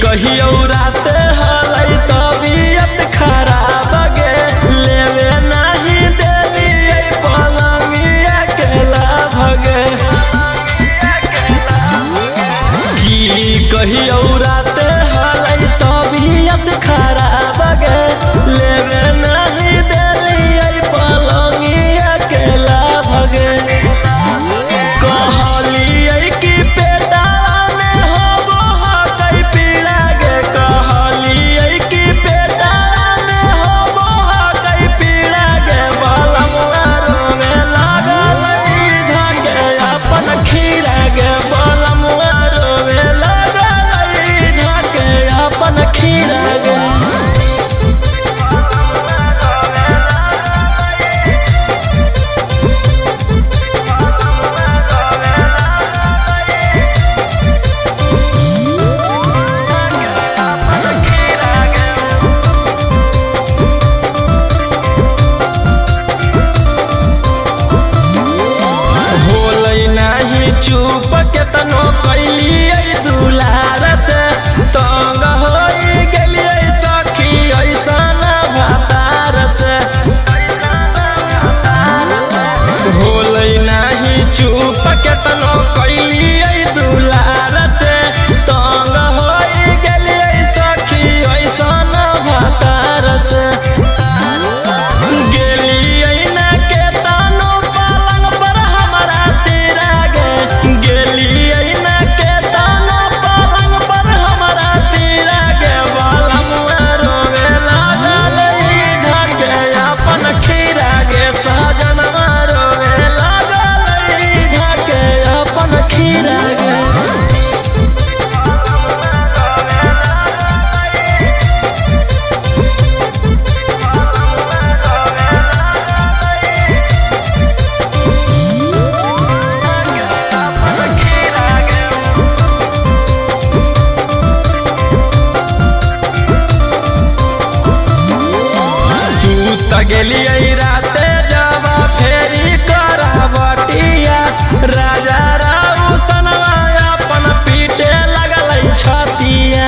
कहियो रात हलै तबीयत खराब गे लेवे नहीं देली पलंगिया के लाभ गे की कहियो रात हलै तबीयत खराब गे लेवे नहीं देली पलंगिया के लाभ गे चुप केतनो कैलिए दुलार से तंग होई गेलिए सखी ऐसन भातार से होलै नहीं चुप केतनो कैलिए दुलार से तंग होई गेलिए सखी ऐसन भातार से गेलिए राते जावा फेरी करावटिया राजा राउसनवा अपन पीटे लगलै छतिया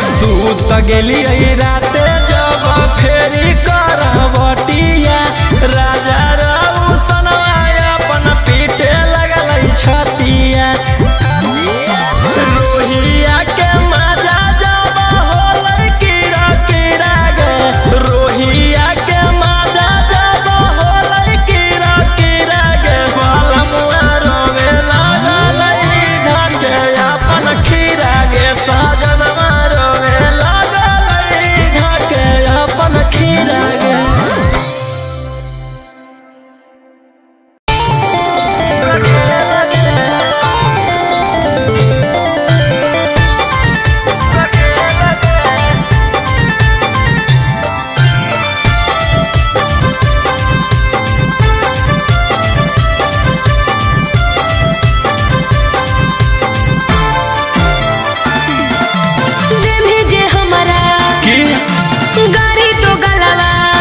सूत गेलिए राते जावा फेरी करावटिया राजा राउसनवा अपन पीटे लगलै छतिया रोहिया के मजा जावा होलै कीड़ा रोहिया के मजा जब होलै कीड़ा कीड़ा गे बलमुआ रोवे लागलै धके अपन खीरा गे सजनवा रोवे लागलै धके अपन खीरा गे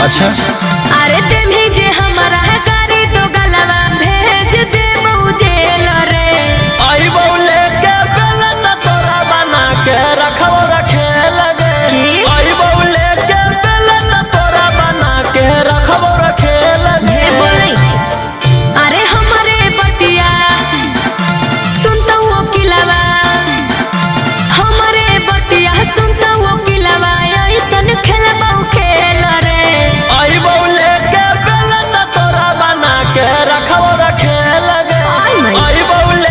अच्छा अरे तेने जे हमारा गाड़ी तो गलवा भेज दे मुझेल रे आई बौले के बेलन तोरा बना के रखो रखे लगे आई बौले के बेलन तोरा बना के रखो रखे लगे अरे हमारे बटिया सुनता हूँ किलावा हमारे बटिया सुनता हूँ किलावा ऐसन खेलबा खेल रे आई बौले के बेलन तोरा बना के रखो रखे लगे आई बौले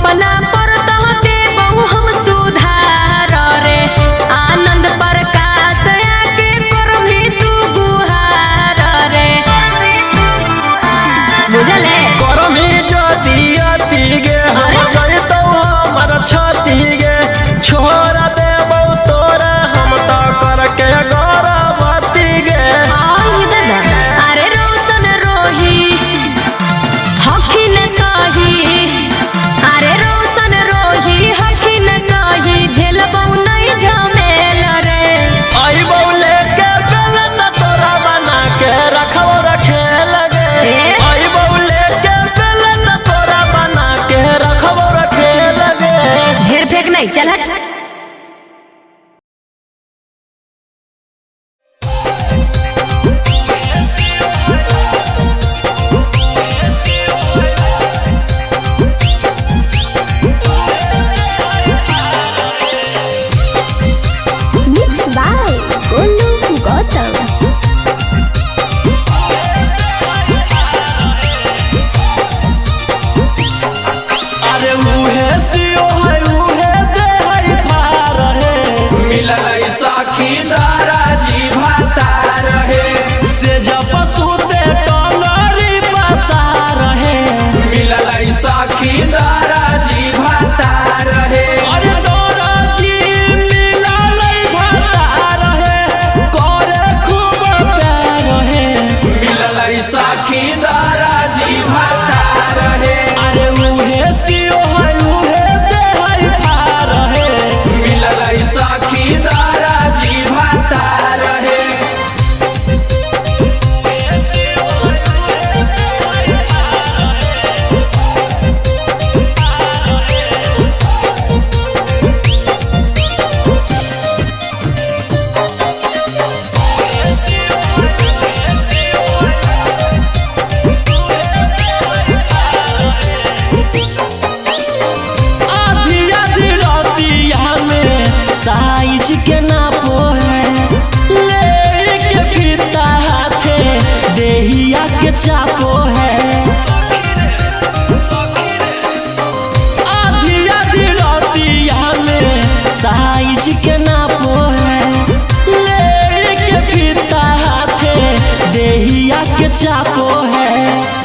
अपना पर तो देबहु हम सुधार रे आनंद प्रकाश आके करमी तू गुहार रे बुझले करमी ज्योति अति गे हो गई तो हमर छती गे छोरा देबौ तोरा हम तो करके गौरवती गे अरे रोशन रोही हखिन सही अरे रोशन रोही हखिन सही झेलबौ नहीं झमेल रे अइबौ लेके बेलन तोरा बना के रखबौ रखे लगे अइबौ लेके बेलन तोरा बना के रखबौ रखे लगे ढेर फेंक नहीं चल हट Mixed by Golu Gautam. अरे उहे सियो है उहे दे है पार है मिलल साखी दारा जी भाता रहे से जब सुते टंगरी पसार है मिलल साखी दारा जी भाता रहे अरे तोरा जी मिलल भतार है करे खूब प्यार है मिलल साखी दारा जी भाता रहे अरे उहे सियो है उहे दे है पार है मिलल साखी दारा जी भाता रहे आधी आधी रातिया में साइज के नापो है लेके फीता हाथे देहिया के चापो है आधी आधी रातिया में साइज के नापो है लेके फीता हाथे देहिया के चापो है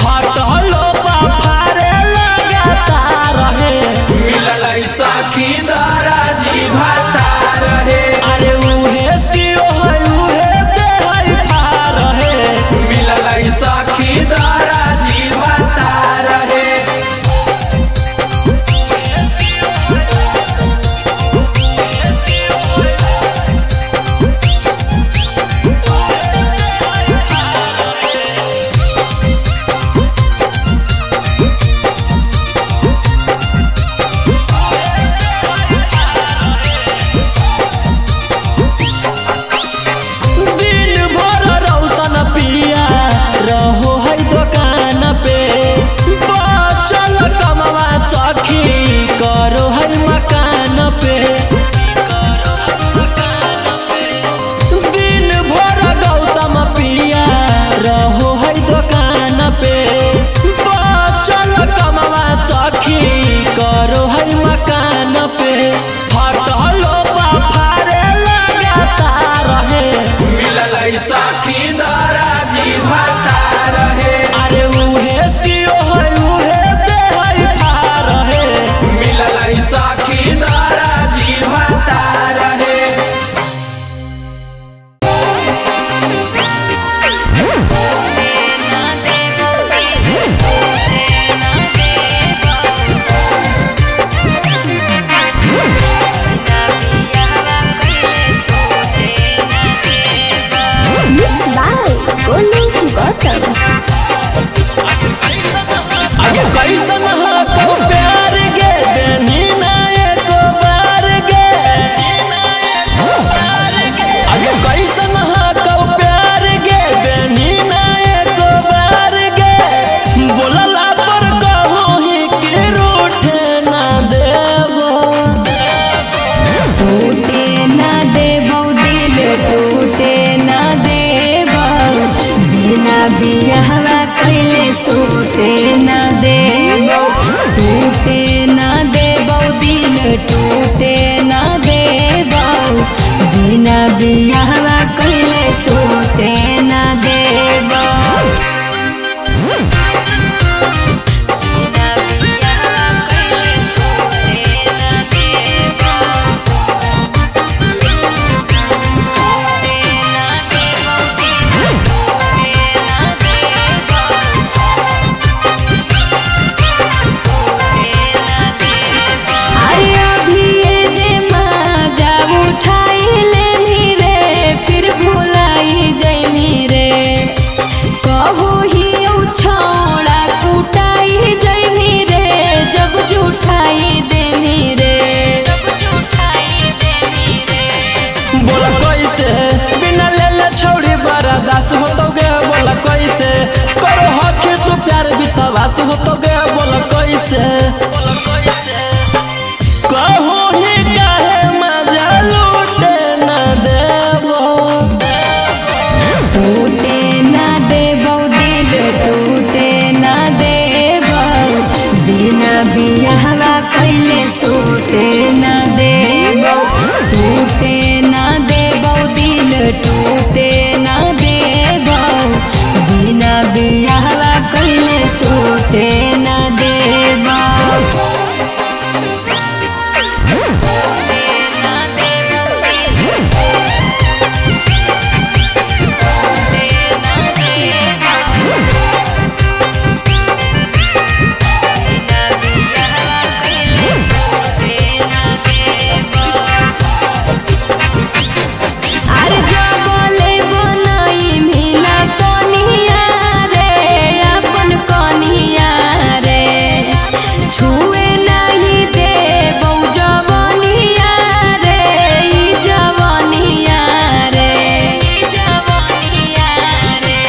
फटलो फारे लगातार है मिलल साखी दारा जी भाता रहे अरे उहे सियो है उहे दे है पार है मिलल साखी दारा जी भाता रहे दिन भर रौशन पिया रहो है दुकान पे बचल कमवा सखी करो है मकान पे दिन भर गौतम पिया रहो है दुकान पे बचल कमवा सखी करो है मकान पे फटलो फारे लगातार है मिलल साखी दारा जी भाता रहे अरे उहे सियो है उहे दे है पार है मिलल साखी दारा जी भाता रहे Mixed by Golu Gautam. आगे कैसन हो प्यार गे देनी ना एको बार गे आगे कैसन हो प्यार गे देनी ना एको बार गे बोलला पर कहूँ ही कि रूठे ना देबो टूटे ना देबौ दिल टूटे ना देबौ बिना बियाहवा कैले सूते ना देबौ टूटे ना दे टूटे ना देबो बिना बियाहवा कइले सूते ना देबो बिना बियाहवा कइले सूते ना देबो टूटे ना देबो टूटे ना देबो अरे अभी जे मजा उठाई लेनी रे फिर भुलाई जैनी रे कहू ही छोड़ा कुटाई जैनी रे जब जुठाई देनी रे जब जुठाई देनी रे बोला कैसे बिना लेले छौड़ी बर्दाश्त होतोगे बोला कैसे करो हके तू प्यार विश्वास होतोगे बोला कैसे कहो ही काहे मजा लूटे ना देबो टूटे ना देबो दिल टूटे ना देबो बिना बियाहवा कइले सूते ना देबो टूटे ना देबो दिल टूटे ना देबो बिना बियाहवा कइले सूते ना देबो अरे जबले बनई मिला कनिया रे अपन कनिया रे छुए नहीं देबो जवनिया रे ई जवनिया रे ई जवनिया रे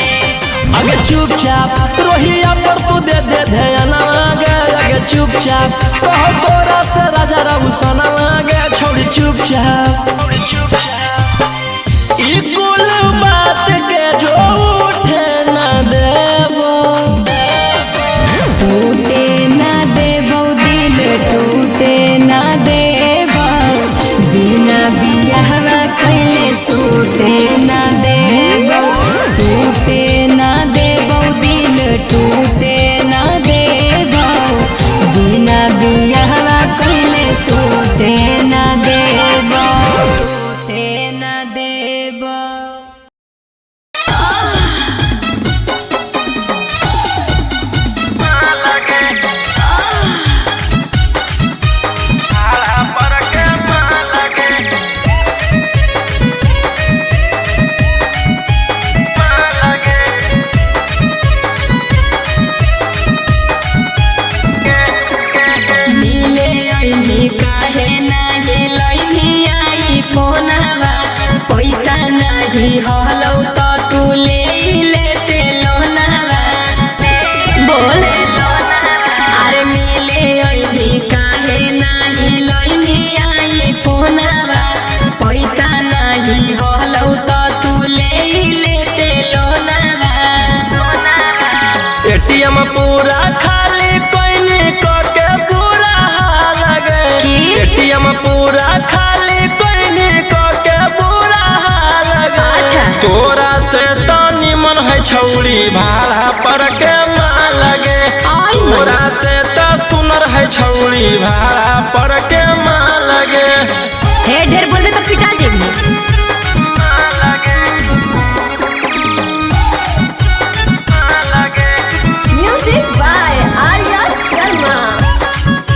आगे चुपचाप रोहिया पर तू दे दे ध्यान आगे आगे चुपचाप कहो तोरा से राजा राऊ सना आगे छोड़ी चुपचाप ई कुल बात के जो उठे ना देबो टूटे ना देबो दिल टूटे ना देबो बिना बियाहवा कइले सूते ना देबो टूटे ना देबो दिल टूटे ना देबो बिना बियाहवा कइले सूते ना देबो सूते ना देबो मिले ऐनी काहे नाही लैनी आई फोनवा पैसा नाही हलौ त तू ले लेते लोनवा बोल अरे मिले ऐनी काहे नाही लैनी आई फोनवा पैसा नाही हलौ त तू ले लेते लोनवा एटीएम पूरा खाली कोइनी के बुरा हाल लगे एटीएम पूरा खाली कोइनी के बुरा हाल लगे अच्छा। तोरा से तो निमन है छौड़ी भाड़ा पर के माल लगे तोरा से तो सुनर है छौड़ी भाड़ा पर के माल लगे हे ढेर बोलबे तो पिटा जेबी Music by Arya Sharma.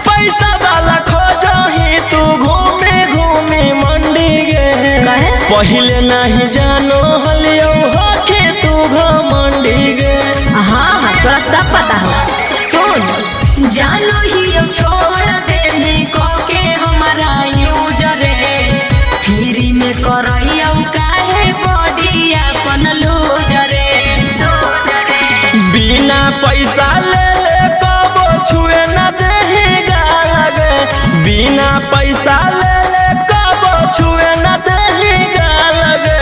पैसा वाला खोजो ही तू घूमी घूमी मंडी गे कहे पहिले नहीं जानो हलियो हो के तू घमंडी गे हाँ हाँ तोरा सब पता हो सुन जानो ही छोड़ देने को के हमारा यूज रे फ्री में करैया काहे बॉडी अपन लूज रे बिना पैसा ले ले कबो छुए न देगा लगे बिना पैसा ले ले कबो छुए न देगा लगे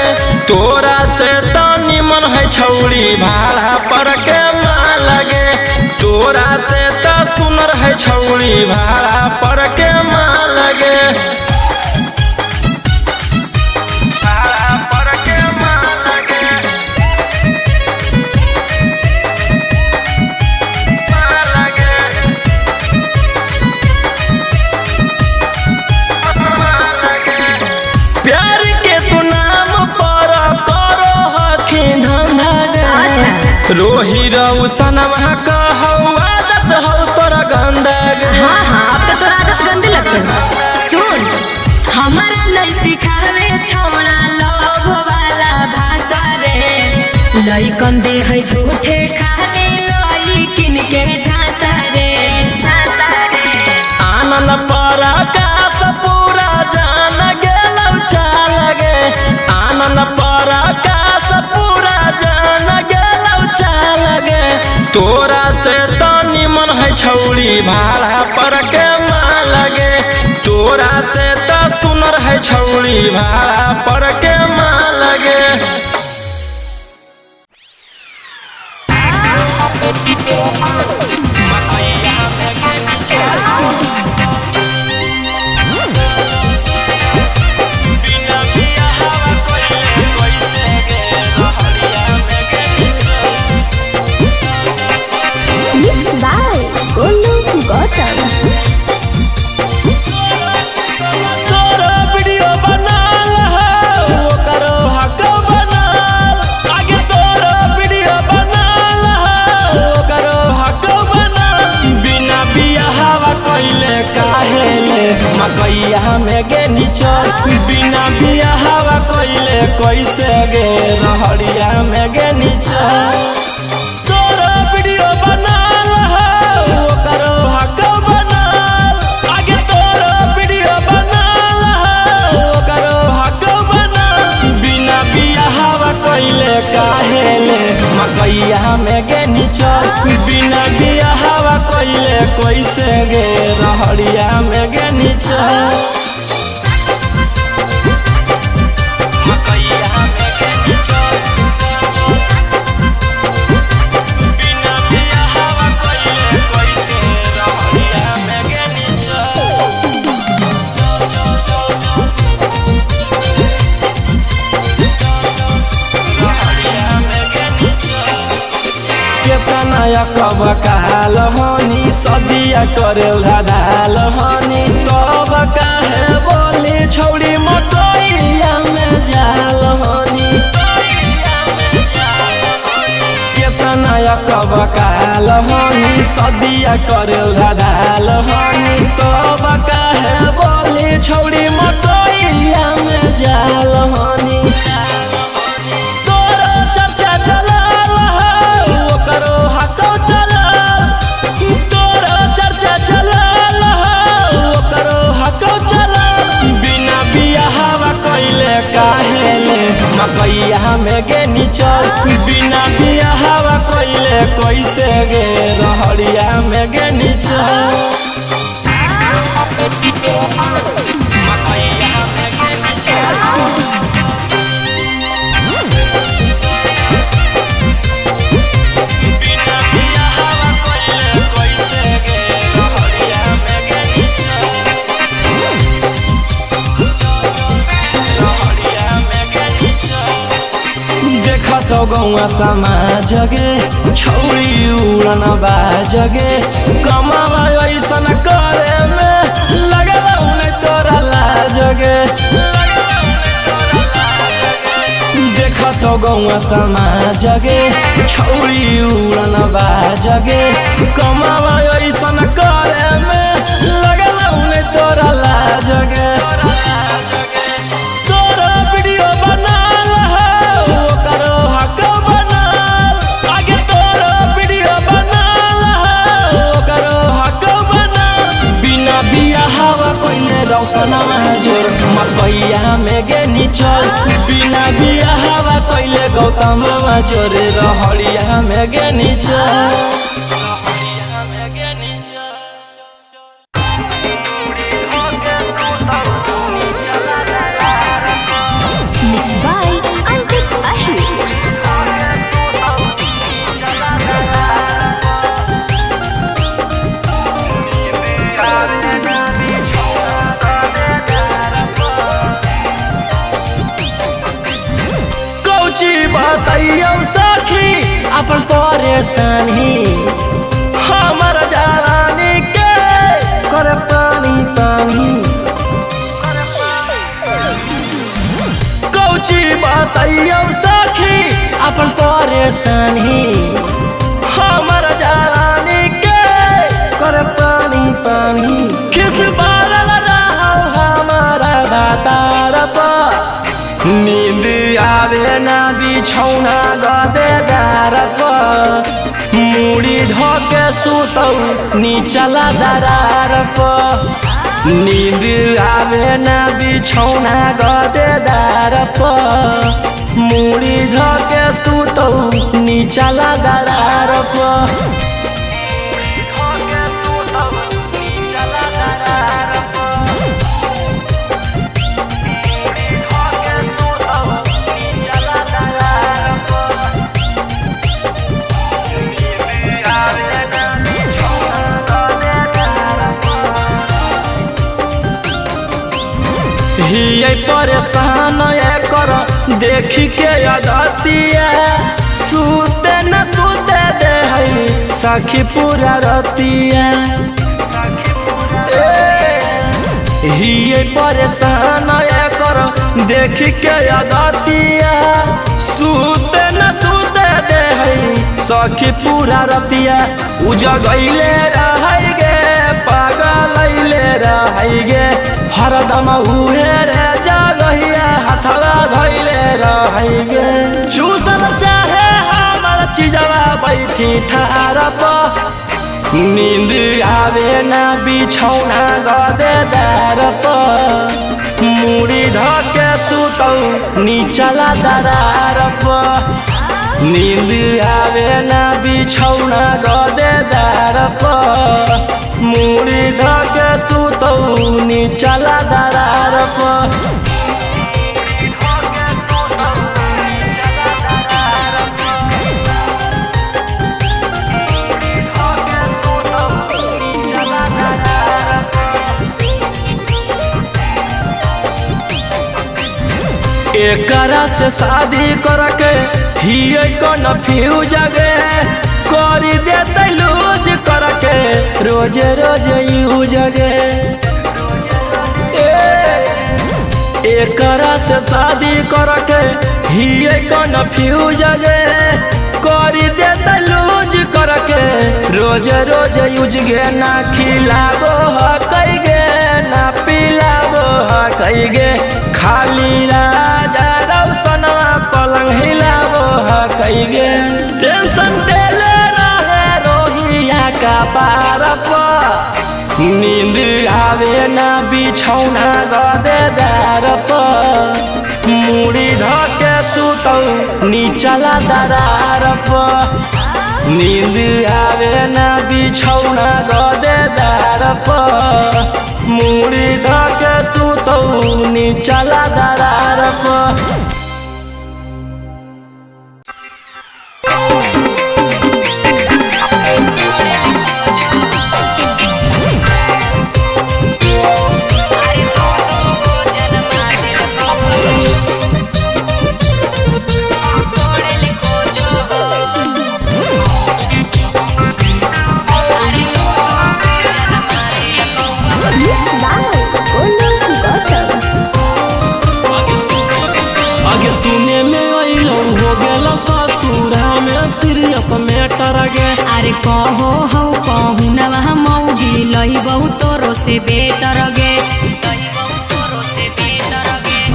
है छौड़ी भाड़ा पर के माल गे तोरा से तो सुनर है छौड़ी भाड़ा पर के माल गे रोही रौसनवा कहौ आदत हौ तोरा गंदा गे हाँ हाँ अब तो तोरा आदत गंदी लगते हो। सुन हमारा नहीं सिखावे छौड़ा लोभ वाला भाषा रे लइकन दे है झूठे खाली लइकिन के झांसा रे आनन पर आकाश पूरा जान गेलौ चाल गे आनन पर आकाश पूरा जान गेलौ चाल गे तोरा से तो निमन है छौड़ी भाड़ा पर के माल गे तोरा से तो सुनर है छौड़ी भाड़ा पर के माल गे Mixed by Golu Gautam. तोरा वीडियो बनाल हो करो हक बनाल आगे तोरा वीडियो बनाल हो करो हक बनाल बिना बियाहवा कइले काहे ले मकैया में गे निचल बिना बियाहवा कइले कैसे गे रहड़िया में गे निचल तोरा वीडियो बनाल हो करो हक बनाल आगे तोरा वीडियो बनाल हो करो हक बनाल बिना बियाहवा कइले काहे ले मकैया में गे निचल बिना बियाहवा कइले कैसे गे रहड़िया में गे निचल मकैया में गे निचल बिना बियाहवा कइले कैसे रहड़िया में गे निचल रहड़िया में गे निचल केतना कब काल हनी सदिया करे धाल हनी तब काहे बोली छौड़ी मकैया में जाल हनी केतना कब काल हनी सदिया करे धाल हनी तब काहे बोली छौड़ी मकैया में जाल हनी तोरा चर्चा चलाल हो करो हको चलाल तोरा चर्चा चलाल हो करो हको चलाल बिना बियाहवा कइले काहे ले मकैया में गे निचल बिना बियाहवा कइले कैसे गे रहड़िया में गे निचल मकैया में गे निचल बिना बियाहवा कइले कैसे गे रहड़िया में गे निचल रहड़िया में गे निचल देखत गौआ समाज गे छौड़ी उड़न बाज गे कमावा ऐसन करे में लगल उन्हें तोरा लाज गे देखत गौआ समाज गे छौड़ी उड़न बाज गे कमावा ऐसन करे में लगल उन्हें तोरा लाज गे तोरा वीडियो बनाल हो करो हक बनाल आगे तोरा वीडियो बनाल हो करो हक बनाल बिना बियाहवा कइले रौसनवा जोर मकैया में गे निचल बिना बियाहवा कइले गौतमवा जोर रहड़िया में गे निचल Mixed by Antik Ahir. कौची बताइयो सखी अपन परेशानी हमर जवानी के कर पानी पानी कौची बताइयो सखी अपन परेशानी हमर जवानी के कर पानी पानी किस बारल रहो हमारा बातार पर नींद आवे ना बिछौना गदेदार पर मुड़ी धोके सुतौ नीचला दरार पर नींद आवे ना बिछौना गदेदार पर मुड़ी धोके सुतौ नीचला दरार पर हिये परेशान कर देखी के अगतिया सुते न सुते दे है सखी पूरा रतिया हिये परेशान कर देखी के अगतिया सुते न सुते दे है सखी पूरा रतिया उजगैले रहै गे पागलैले रहै गे हरदम उहे रे जगहिया हथवा धैले रहै गे चूसल चाहे हमर चिजवा बैठी ठार पर नींद आवे ना बिछौना गदेदार पर मुड़ी धके सुतौ नीचला दरार पर नींद आवे ना बिछौना गदेदार पर मुड़ी धके सुतौ नीचला दरार पर एकरा से शादी करके हिये कन्फ्यूज गे करी देते लूज करके रोज रोज यूज गे एकरा से शादी करके हिये कन्फ्यूज गे करी देते लूज करके रोज रोज यूज गे ना खिलाबो हकई गे ना पिलाबो हकई गे खाली राजा रौसनवा पलंग हिलाबो हकई गे टेंशन देले रहे रोहिया का पार पर नींद आवे ना बिछौना गदेदार पर मुड़ी धके सुतौ नीचला दरार पर नींद आवे ना बिछौना गदेदार पर मुड़ी धके सुतौ नीचला दरार पर सुने में अइलो हो गेलो ससुरा में सीरियस मैटर गे अरे कहो हो कहू न वहाँ मौगी लही बहुत तोरो से बेटर गे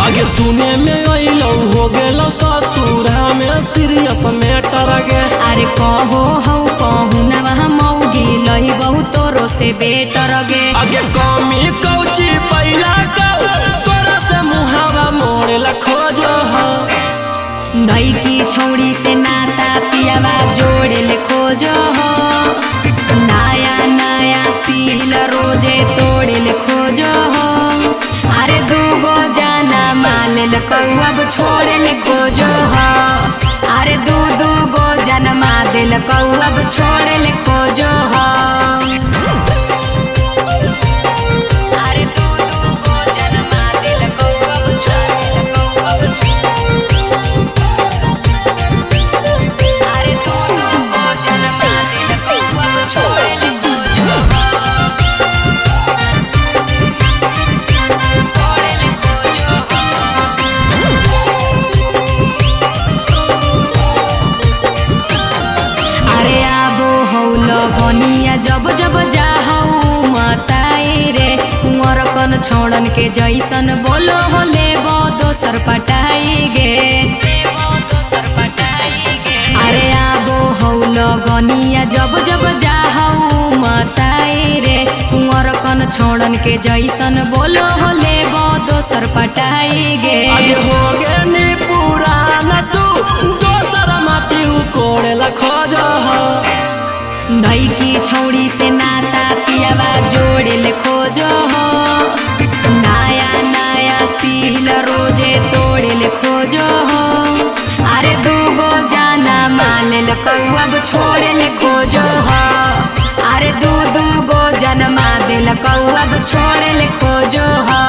आगे सुने में अइलो हो गेलो ससुरा में सीरियस मैटर गे अरे कहो हो कहू न वहाँ मौगी लही बहुत तोरो से बेटर गे आगे कमी कौची पहिला कौ तोरा से मुहावा मोड़ेला खोजो हो नई की छौड़ी से नाता पियावा जोड़े ले खोजो हो नया नया सील रोजे तोड़े ले खोजो हो अरे दूगो जाना माले कौब छोड़े ले खोजो हो अरे दू गो जन्मा दिल कौब छोड़े ले खोजो हो अरे दू गो जन्मा दिल कौब छोड़े ले कौब जब जब जाहू मताई रे कुंवर कन छोड़न के जैसन बोलो हो लेबो दोसर पटाई गे अरे आबो हौ लगनिया जब जब जाहू मताई रे कुंवर कन छोड़न के जैसन बोलो हो लेबो दोसर पटाई गे आगे हो गे नी पुराना तू दोसर माटी कोड़ेला खोज नई की छौड़ी से नाता पियावा जोड़ेल खोजो हो नया नया सील रोजे तोड़ेल खोजो हो अरे दूगो जाना मालेल कौअब छोड़ेल खोजो हो अरे दू गो जन्मा दिल कौअब छोड़ेल खोजो हो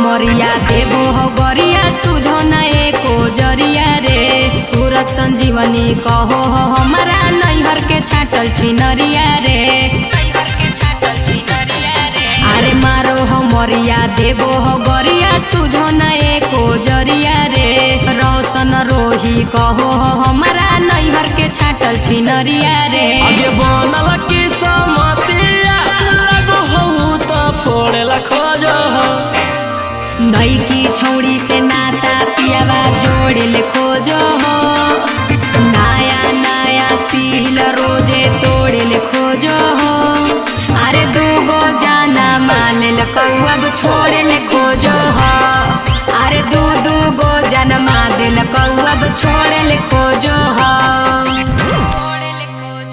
मरिया देबो हो गरिया सुझो न एको जरिया रे सूरज संजीवनी कहो हो हमारा नैहर के छाटल छिनरिया रे अरे मारो हो मरिया देबो हो गरिया सुझो न एको जरिया रे रोशन रोही कहो हो हमारा नैहर के छाटल छिनरिया रे आगे बनल की समतिया लगो हो त फोड़ेला खोज नई की छौड़ी से नाता पियावा जोड़ेल खोजो